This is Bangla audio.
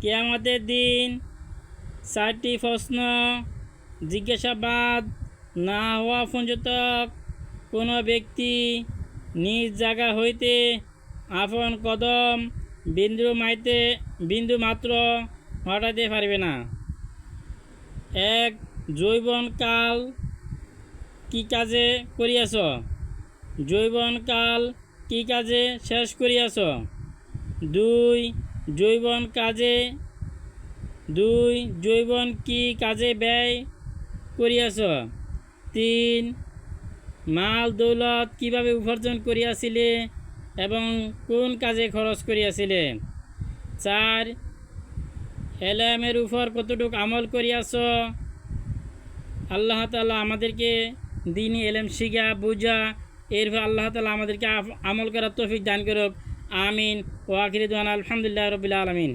কিয়ামতের দিন 4টি প্রশ্ন জিজ্ঞাসাবাদ না হওয়া পর্যন্ত কোনো ব্যক্তি নিজ জায়গা হইতে আপন কদম বিন্দু মাত্র হটাইতে পারবে না। 1. যৌবনকাল কি কাজে করিয়াছ? যৌবনকাল কি কাজে শেষ করিয়াছ? 2. যৌবন কি কাজে ব্যয় করিয়াছ? 3. মাল দৌলত কিভাবে উপার্জন করিয়াছিলে এবং কোন কাজে খরচ করিয়াছিলে? 4. এলেমের উপর কতটুকু আমল করিয়াছ? আল্লাহ তাআলা আমাদেরকে দ্বীনি এলেম শিখা বুঝা এরপর আল্লাহ তাআলা আমাদেরকে আমল করার তৌফিক দান করুক। আমিন। ওয়া আখিরু দাওয়ানা আলহামদুলিল্লাহি রাব্বিল আলামিন।